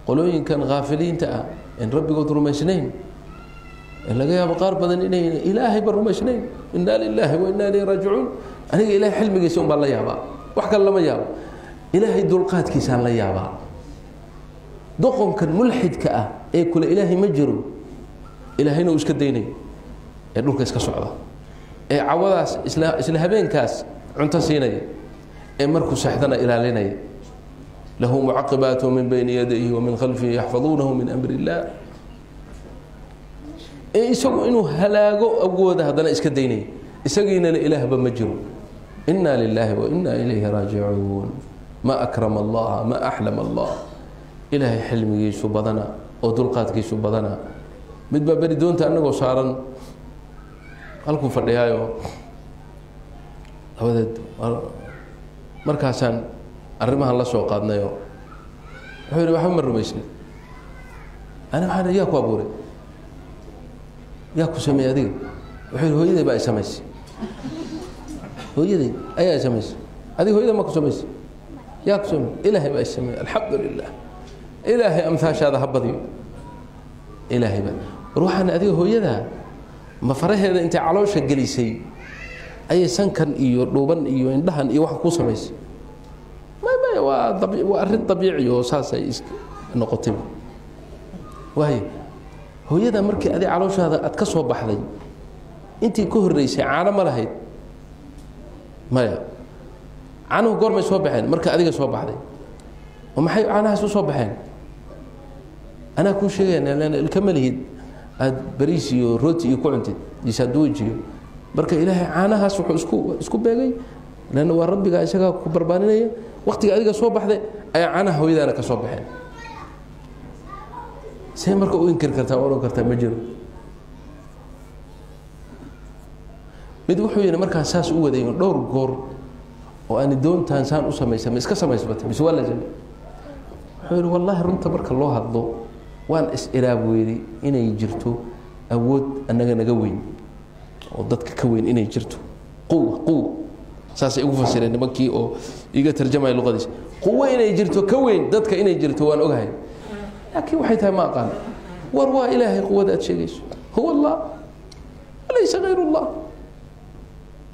qolooyin kan qaafiliinta ah in rabbigood rumaysnayn laga yaabo qaar badan inay ilaahay bar rumaysnayn inna lillahi wa inna ilayhi raaji'uun aniga ilaahay xilmigiisa un baa la yaabaa wax kale lama yaabo ilaahay dulqaadkiisa la yaabaa doqonkan mulxidka ah ee kula ilaahay ma jiro ilaahayna uu iska daynay ee dhulka iska socda ee cawadaas isla habeenkaas cunto siinaya ee markuu saxdana ilaalinaya lahu mu'aqibaatu min bayni yadayhi wa min khalfihi yahfazunahu min amri Allah ee isagu inuu halaago awooda hadana iska daynay isagiina ilaahba ma jiro inna lillahi wa inna ilayhi raaji'uun ma akrama Allah ma ahlama Allah ilaahay xilmigiisu badana oo dulqaadkiisu badana mid ba bari doonta anagoo saaran halku fadhiyaayo hawadeed markaasaan arrimahan la soo qaadnayo wuxuu yiri waxa ma rumaysnay ana waxaan yaa ku abuuray yaa ku sameeyay adiga wuxuu yiri hooyaday baa samaysay hooyaday ayaa samaysay adiga hooyaday ma ku samaysay yaa ku sameeyay ilaahay baa sameeyay alxamdulillah ilaahay amtaashaada habadiyo ilaahay baa ruuxan adiga hooyada ma faraheeda inta caloosha galisay ay sankan iyo dhuuban iyo indhahan iyo wax ku samaysay waa arrin dabiici oo saasay noqotay waay hooyada markii adiga calooshaada aad ka soo baxday intii ka horeysay caano ma lahayd maya caano goormay soo baxeen marka adiga soo baxday oo maxay caanahaas u soo baxeen ana ku sheegayna ilkamalihid aad bariis iyo rooti iyo ku cuntid isaaduujiyo marka ilaahay caanahaas wuxuu isku beegay lana waa rabbiga isaga ku barbaarinaya waqtiga adiga soo baxday ay caanaha hooyadaana ka soo baxeen say marka u inkir kartaa oo oran kartaa ma jiro mid wuxuu yiri markaan saas u waday dhowr goor oo aan doontaan saan u sameysay iska samaysbatay bis wala jam wuxuu yiri wallahi runta marka loo hadlo waan is iraaweeyay inay jirto awood anaga naga weyn oo dadka ka weyn inay jirto quwwa saasay ugu fasireen nimankii oo iga tarjumay luqadiis quwwa inay jirto ka weyn dadka inay jirto waan ogahay laakiin waxay tahay ma aqaan war waa ilaahay quwada aad sheegayso huwa Allah laysa ghayru Allah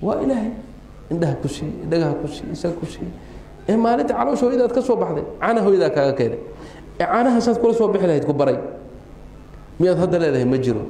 waa ilaahay indaha ku sii dhagaha ku sii isa ku sii ee maalinta caloosho idaad ka soo baxday caana hooyada kaaga keenay ee caanaha saas kula soo bixi lahayd ku baray miyaad hadda leedahay ma jiro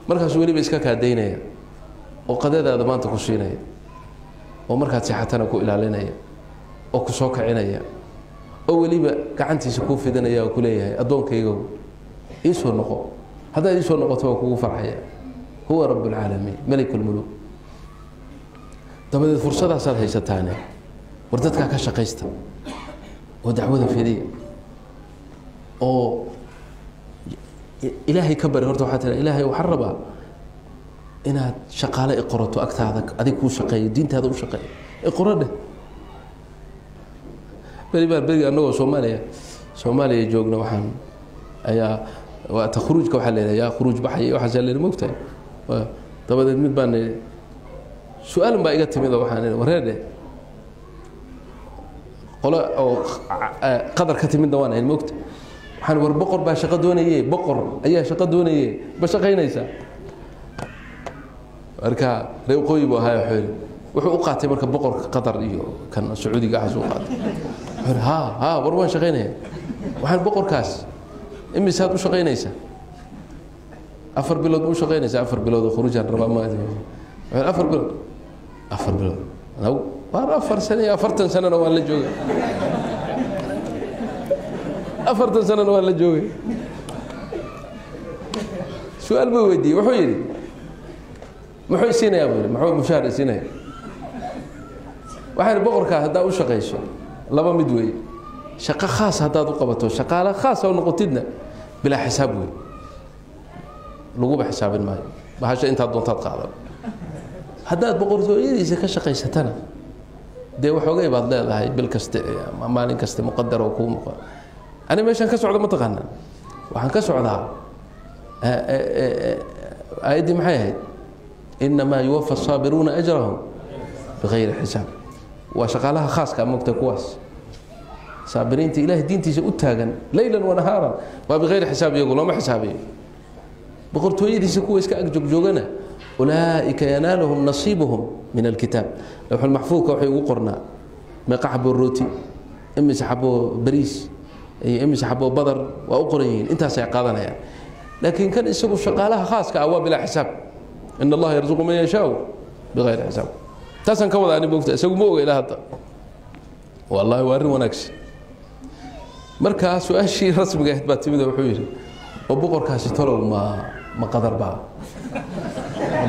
markaas waliba iska ka daynaya oo qadadaada maanta ku siinaya oo markaad saxatana ku ilaalinaya oo ku soo kacinaya oo waliba gacantiisa ku fidanaya oo ku leeyahay adoonkayga ii soo noqo hadda ii soo noqoto oo kugu farxaya huwa rabbul alamin malikul muluk dabada fursadaas aad haysataan war dadka ka shaqeysta oo dacwada fidiya oo ilaahay ka bari horta waxa taa ilaahay waxa rabaa inaad shaqaale iqrato agtaada adiga ku shaqeeyo diintaada u shaqeeyo iqrada bari anagoo Soomaaliya joogna waxaan ayaa waa takhruujka waxa leeyahay khuruuj baxay waxa saaleen moogtay dabadeed mid baan su'aal baa iga timid waxaan wareede qola oo qadar ka timid waan ay moogtay waxaan war boqor baa shaqo doonayay boqor ayaa shaqo doonayay ba shaqeynaysa marka reeqooy buu ahaa wuxuu u qaatay marka boqorka qadar iyo kan sacuudiga ah soo qaatay ha war waan shaqeynaya waxaan boqorkaas imisaad u shaqeynaysa 4 bilood u shaqeynaysa 4 bilood khuruujan raba ma 4 bilood 4 bilood law war 4 sano 40 sano waan la joogay 40 sano waan la joogay su'aal buu weydiiyay wuxuu yiri muxuu siinaya muxuu mushaar siinaya waxaan boqorka hadda u shaqeyso laba mid weey shaqo khaas hadaad u qabato shaqaale khaas oo noqotidna bila xisaab weey lagu ba xisaabin maayo bahasha inta doontaad qaadan hadaad boqortooyadiisa ka shaqeysatana de waxoogay baad leedahay bil kasta maalin kasta muqaddar oo ku muqad ani meeshan ka socdo ma taqaan waxaan ka socdaa aydi maxay ahayd inma yuwaffa as-sabiruna ajrahum bighayri hisab wa shaqalaha khaaska mugta kuwaas صابرين إله دين تيجي أتاجن ليلا ونهارا وبغير حساب يقول ما حسابي بقرتوا يدي سكوا إسكا جوجنا أولئك ينالهم نصيبهم من الكتاب لوح المحفوظ كوحي وقرنا ما قحبوا الروتي إما سحبوا بريس إما سحبوا بدر وأقرين أنت سيقاضنا يعني لكن كان يسوق شغالها خاص كأواب بلا حساب إن الله يرزق من يشاء بغير حساب تاسن كوضع أنا بوقت أسوق موجة إلى هذا والله وارن ونكس مركز سؤال شيء رسم جاهد باتميد وحوير وبقر كاس ترى ما قدر بقى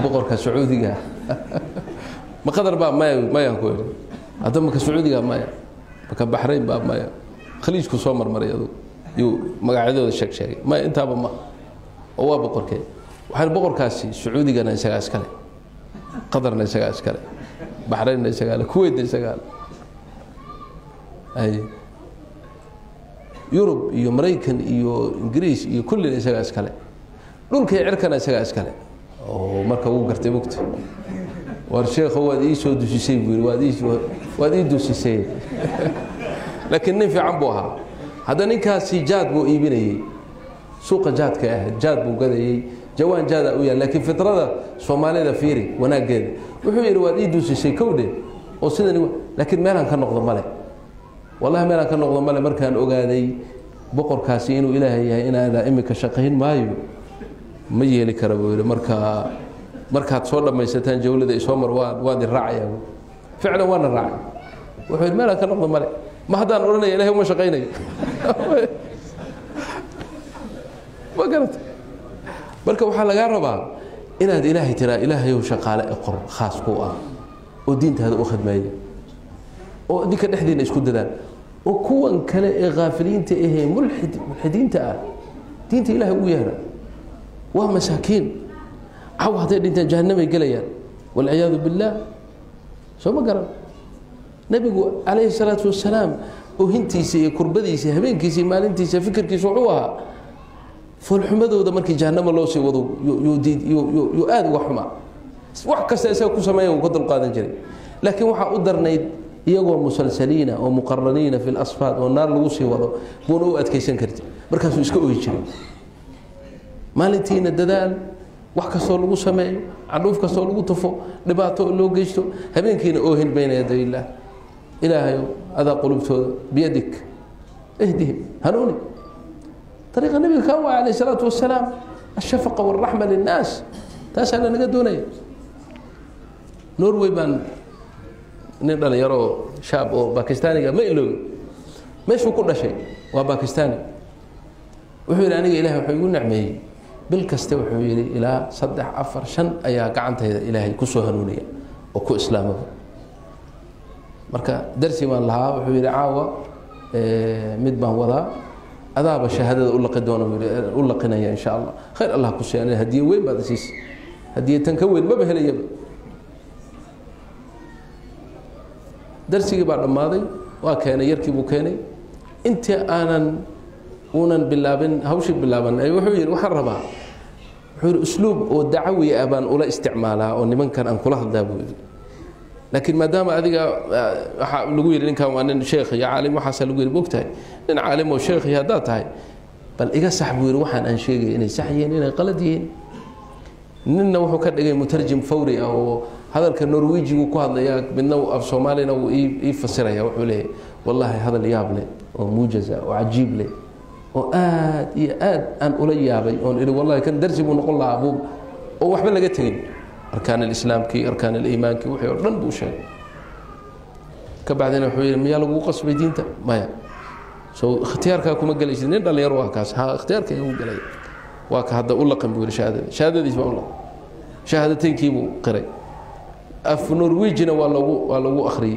بقر كسعودي جاه ما قدر بقى ما ينقول هذا ما كسعودي جاه ما بكا بحرين بقى ما خليج كسومر مريض يو ما قاعدوا الشك شيء ما أنت ما هو بقر كي وحين بقر كاسي سعودي جانا يسقى أسكاله قدر يسقى أسكاله بحرين يسقى الكويت يسقى أي يوروب يو أمريكان يو إنجليز يو كل يسقى أسكاله دول كي عركنا يسقى أسكاله أو مركب وقرت وقت والشيخ هو ديش ودوسي وادي دوسي لكن نفي عبوها هذا نكاسي جاد بو إيبني سوق جاد كأهل جاد بو قدي جوان جاد ويا لكن فترة صومالي ذا فيري وناقد وحوير وادي دوسي كوده وصدني لكن ما كان نقض ماله والله ما كان نقض ماله مركان أوجادي بقر كاسين وإلهي إن هذا إمك شقين مايو ما يجي لك ربوي مركا تصور لما يستان جولة يسومر وادي الرعي فعلا وانا الرعي وحيد ما كان نقض ماله ما حدا نقول إلهي وما شقيني ما قلت مركا وحال قربها إن هذا إلهي ترى إلهي وشقال إقر خاص قوة ودين هذا أخذ مايل وديك نحدين إيش كده ده وكون كلا غافلين تإيه ملحدين تأ دين إلهي ويانا ومساكين عو هذا أنت جهنم يقليان والعياذ بالله شو ما قرأ نبي عليه الصلاة والسلام وهنتي كربدي هبين كيسي مال انتي فكر كيسو عوها فالحمد وذا مركي جهنم الله سي وضو يؤاد وحما وحكا سيكون سمايا وقدر القادم جري لكن وحا قدرنا يقوى مسلسلين ومقرنين في الأصفاد والنار لوسي وضو بونو أتكيسان كرتي مركزو يسكوه يجري مالنتين الددال وحكا صولو سمايا عروف كصولو طفو نباتو اللو قيشتو هبين كينا أوهن بين يدي الله إلهي هذا قلوبته بيدك اهدهم هنوني طريق النبي كان عليه الصلاة والسلام الشفقة والرحمة للناس تسأل أنا قدوني نروي بان نقدر يروا شاب باكستاني ما يلو ما يشوف كل شيء وباكستاني وحول أنا إلهي وحيقول نعمي بالكستي وحولي إلى صدح عفر شن أيا قعنته إلهي كسو هنونية وكو إسلامه marka darsi waan lahaa wuxuu yiri caawa mid baan wadaa adaaba shahaadada u laqi doono u laqinaya insha Allah khayr Allah ku sheegay hadiye weyn baad siis hadiye tan ka weyn ma bahelaya darsigii baa dhamaaday waa keenay yarkii buu keenay inta aanan bilaabin hawshi bilaaban ay wuxuu yiri waxaan rabaa wuxuu yiri usluub oo dacwi ah baan ula isticmaalaa oo nimankan aan kula hadlaa buu yiri لكن ما دام أذيك نقول إن كان أن شيخ يا عالم وحصل نقول بوقتها إن عالم وشيخ يا داتها بل إجا سحبوا يروحان عن شيء إن سحيين إن قلدين إننا وحكت إجا مترجم فوري أو هذا النرويجي وقال ياك من نوع الصومالي أو يفسرها يا وحوله والله هذا اللي يابله وموجزة وعجيب له وآد أن أولي يابي والله كان درسي ونقول له أبوه وحبل لقيتين أركان الإسلام كي أركان الإيمان كي وحي ورن بوشي كبعدين وحي ميا لو قص بدينته ما سو اختيارك كما قال اجنين دل يروها كاس ها اختيارك هو قال واك هذا اقول لكم بيقول شهاده دي والله شهادتين كيبو قري اف نرويجنا ولا اخري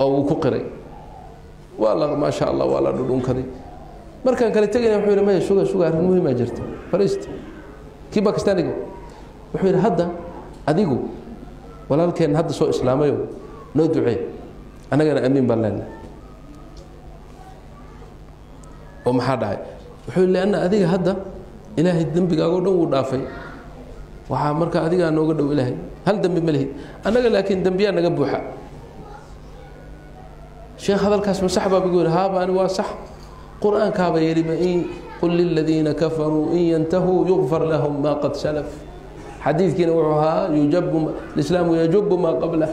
او كو قري والله ما شاء الله ولا دون كدي markaan kale tagay wuxuu yiri ma suuga arrin muhiim ah jirto fariist ki Pakistaniga wuxuu yiri hadda adigu walaalkeen hadda soo islaamayo noo ducee anagana amiin baan leenahay oo maxaa dhacay wuxuu leeyahay adiga hadda ilaahay dambigaaga oo dhan uu dhaafay waxa marka adiga nooga dhow ilaahay hal dambi ma lihid anaga laakiin dambiya naga buuxa شيخ هذا الكاس مسحبه بيقول ها أنا واصح قرآن كابا يري قل للذين كفروا إن ينتهوا يغفر لهم ما قد سلف حديث كنا وعها يجب الإسلام يجب ما قبله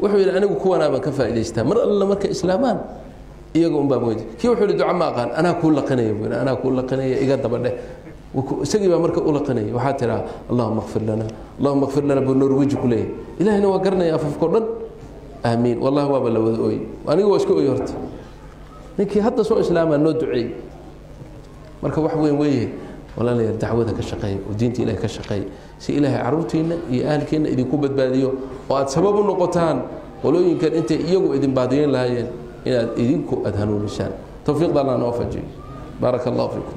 وحول أنا وكوانا بكفى إليستا مر الله مرك إسلامان يقوم بموجي كي وحول دعاء ما قال أنا كل قنية أنا كل قنية يقدر بده سجي بمرك أول قنية وحاترا اللهم اغفر لنا اللهم اغفر لنا بالنرويج كله إلهنا وقرنا يا ففكرنا آمين والله وابا لوذوي وأنا واسكو يرت نكي حتى سو إسلاما ندعي marka wax weyn weeye walaalayaal dacwada ka shaqeey oo diinta Ilaahay ka shaqeey si Ilaahay caruurtiina iyo ahalkeena idinku badbaadiyo oo aad sabab u noqotaan qolooyinkan inta iyagu idin baadiyeen lahaayeen inaad idinku adhanuunisaan tawfiiq Allah noo fajiyo barakallahu fiikum